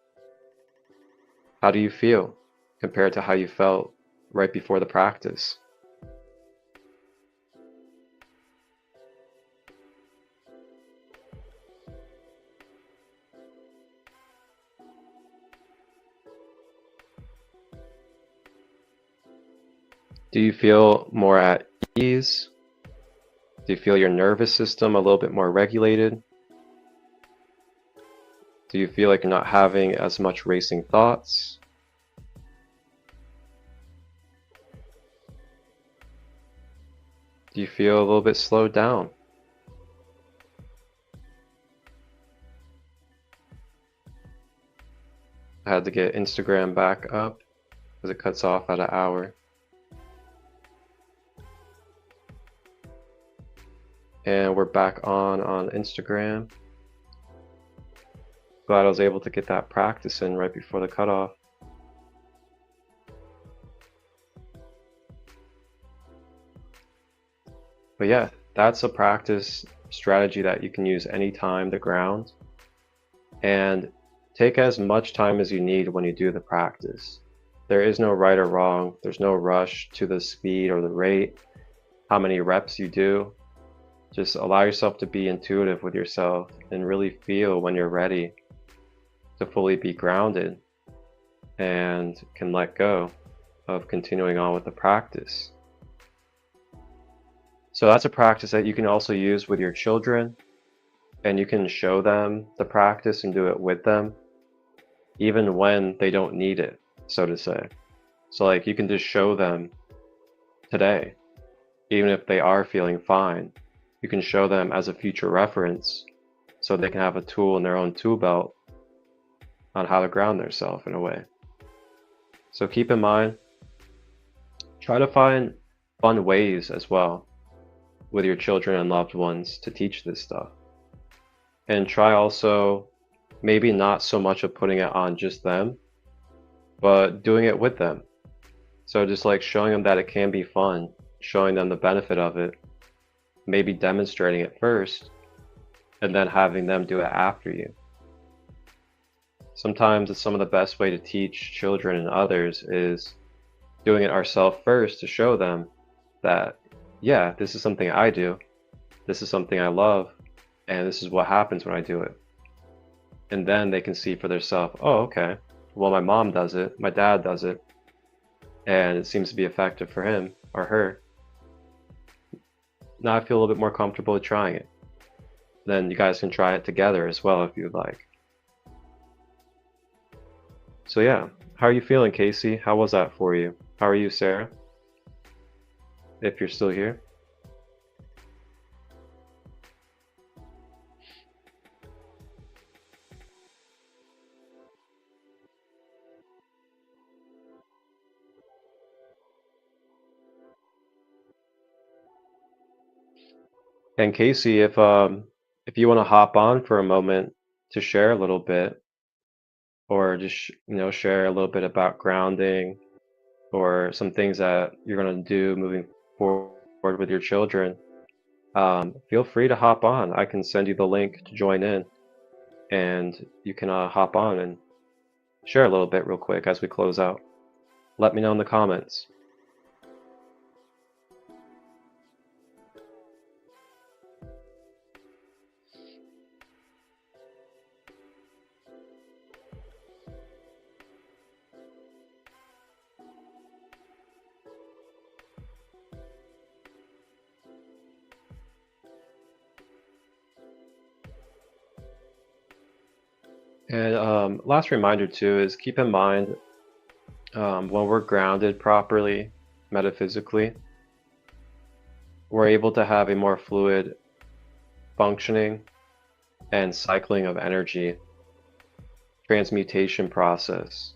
How do you feel compared to how you felt right before the practice? Do you feel more at ease? Do you feel your nervous system a little bit more regulated? Do you feel like you're not having as much racing thoughts? Do you feel a little bit slowed down? I had to get Instagram back up because it cuts off at an hour. And we're back on Instagram. Glad I was able to get that practice in right before the cutoff. But yeah, that's a practice strategy that you can use anytime to ground. And take as much time as you need when you do the practice. There is no right or wrong. There's no rush to the speed or the rate, how many reps you do. Just allow yourself to be intuitive with yourself and really feel when you're ready to fully be grounded and can let go of continuing on with the practice. So that's a practice that you can also use with your children, and you can show them the practice and do it with them, even when they don't need it, so to say. So like you can just show them today, even if they are feeling fine, you can show them as a future reference so they can have a tool in their own tool belt on how to ground themselves in a way. So keep in mind, try to find fun ways as well with your children and loved ones to teach this stuff. And try also maybe not so much of putting it on just them, but doing it with them. So just like showing them that it can be fun, showing them the benefit of it, maybe demonstrating it first, and then having them do it after you. Sometimes it's some of the best way to teach children and others is doing it ourselves first to show them that, yeah, this is something I do, this is something I love, and this is what happens when I do it. And then they can see for themselves, oh, okay, well, my mom does it, my dad does it, and it seems to be effective for him or her. Now I feel a little bit more comfortable with trying it. Then you guys can try it together as well if you'd like. So yeah, how are you feeling, Casey? How was that for you? How are you, Sarah? If you're still here. And Casey, if you want to hop on for a moment to share a little bit, or just share a little bit about grounding, or some things that you're going to do moving forward with your children, feel free to hop on. I can send you the link to join in, and you can hop on and share a little bit real quick as we close out. Let me know in the comments. And last reminder too is keep in mind when we're grounded properly, metaphysically, we're able to have a more fluid functioning and cycling of energy, transmutation process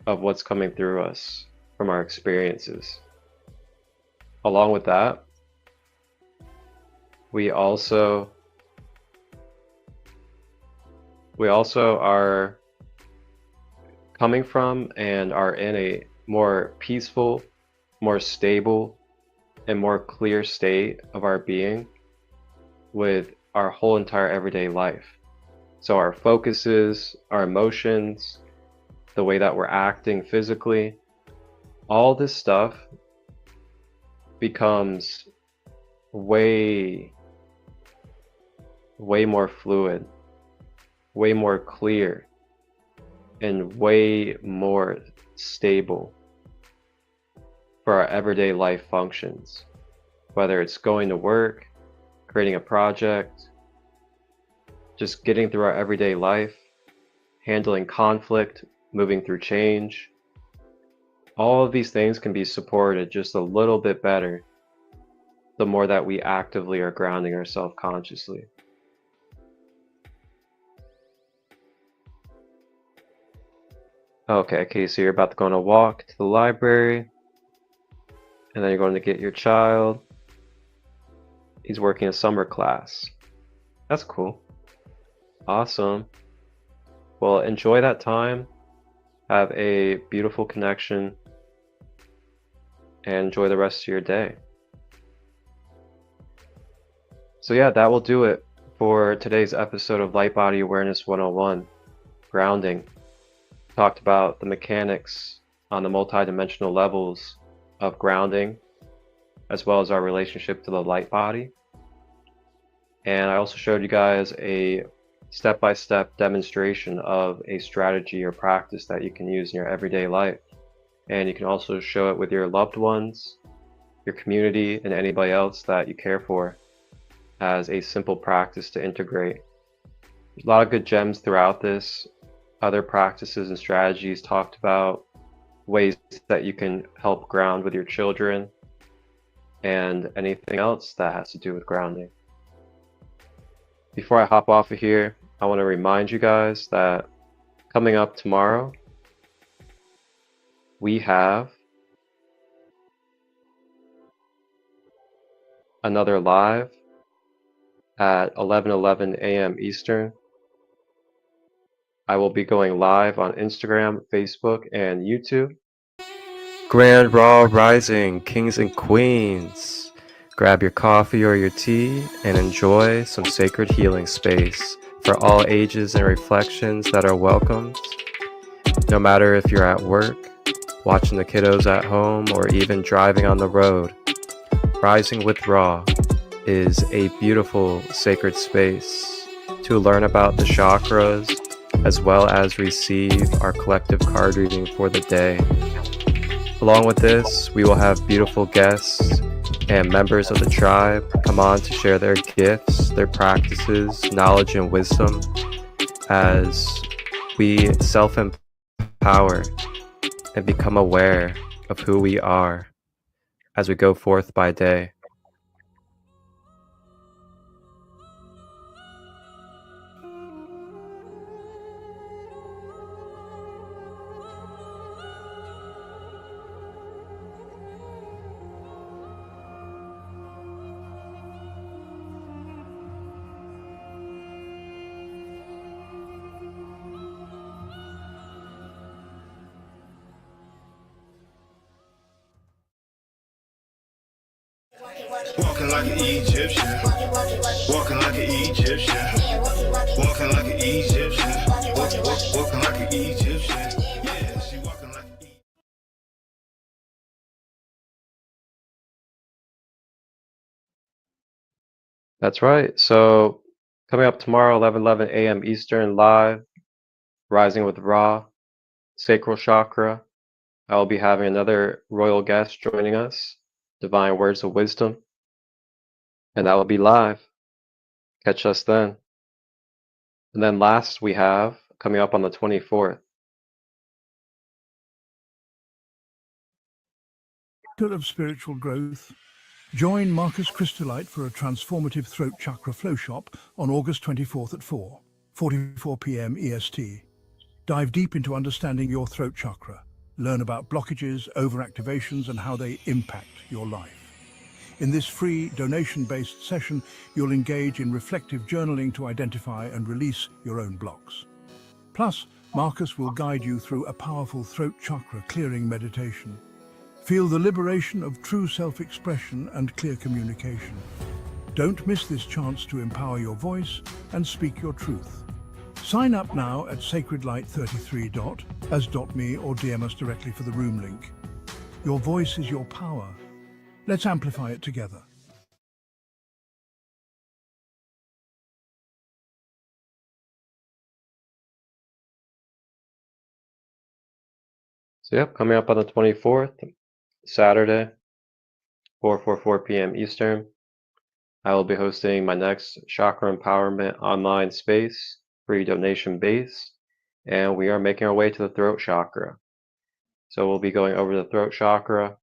of what's coming through us from our experiences. Along with that, we also are coming from and are in a more peaceful, more stable, and more clear state of our being with our whole entire everyday life. So our focuses, our emotions, the way that we're acting physically, all this stuff becomes way more fluid, way more clear, and way more stable for our everyday life functions. Whether it's going to work, creating a project, just getting through our everyday life, handling conflict, moving through change. All of these things can be supported just a little bit better the more that we actively are grounding ourselves consciously. Okay, so you're about to go on a walk to the library, and then you're going to get your child. He's working a summer class. That's cool. Awesome. Well, enjoy that time. Have a beautiful connection, and enjoy the rest of your day. So yeah, that will do it for today's episode of Light Body Awareness 101, Grounding. Talked about the mechanics on the multidimensional levels of grounding, as well as our relationship to the light body. And I also showed you guys a step-by-step demonstration of a strategy or practice that you can use in your everyday life. And you can also show it with your loved ones, your community, and anybody else that you care for as a simple practice to integrate. There's a lot of good gems throughout this. Other practices and strategies talked about ways that you can help ground with your children and anything else that has to do with grounding. Before I hop off of here, I want to remind you guys that coming up tomorrow, we have another live at 11:11 a.m. Eastern. I will be going live on Instagram, Facebook, and YouTube. Grand Raw Rising, Kings and Queens. Grab your coffee or your tea and enjoy some sacred healing space for all ages and reflections that are welcomed. No matter if you're at work, watching the kiddos at home, or even driving on the road, Rising with Raw is a beautiful sacred space to learn about the chakras, as well as receive our collective card reading for the day. Along with this, we will have beautiful guests and members of the tribe come on to share their gifts, their practices, knowledge, and wisdom as we self-empower and become aware of who we are as we go forth by day. Walking like an Egyptian, walking like an Egyptian, walking like an Egyptian, walking like an Egyptian. Yeah, she walking like an Egyptian. That's right. So coming up tomorrow, 11:11 a.m. Eastern, live, Rising with Ra, Sacral Chakra. I will be having another royal guest joining us, Divine Words of Wisdom, and that will be live. Catch us then. And then last we have coming up on the 24th. Of spiritual growth. Join Marcus Christolite for a transformative throat chakra flow shop on August 24th at 4:44 p.m. EST. Dive deep into understanding your throat chakra. Learn about blockages, overactivations, and how they impact your life. In this free, donation-based session, you'll engage in reflective journaling to identify and release your own blocks. Plus, Marcus will guide you through a powerful throat chakra clearing meditation. Feel the liberation of true self-expression and clear communication. Don't miss this chance to empower your voice and speak your truth. Sign up now at sacredlight33.as.me or DM us directly for the room link. Your voice is your power. Let's amplify it together. So yep, coming up on the 24th, Saturday, 4:44 p.m. Eastern, I will be hosting my next Chakra Empowerment online space, free donation based, and we are making our way to the throat chakra. So we'll be going over the throat chakra.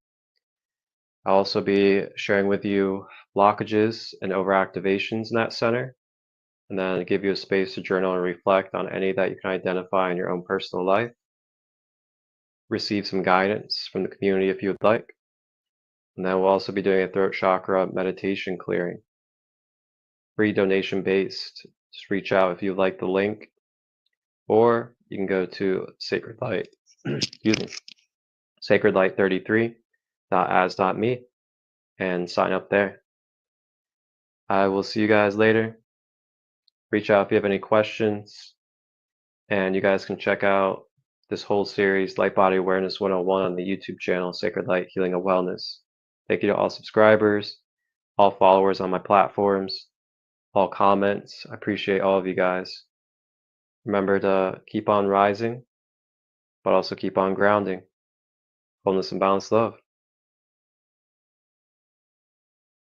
I'll also be sharing with you blockages and overactivations in that center, and then give you a space to journal and reflect on any that you can identify in your own personal life. Receive some guidance from the community if you would like. And then we'll also be doing a throat chakra meditation clearing. Free donation based. Just reach out if you like the link, or you can go to Sacred Light, excuse me, sacredlight33.as.me and sign up there. I will see you guys later. Reach out if you have any questions, and you guys can check out this whole series, Light Body Awareness 101, on the YouTube channel, Sacred Light Healing and Wellness. Thank you to all subscribers, all followers on my platforms, all comments. I appreciate all of you guys. Remember to keep on rising, but also keep on grounding. Wholeness and balanced love.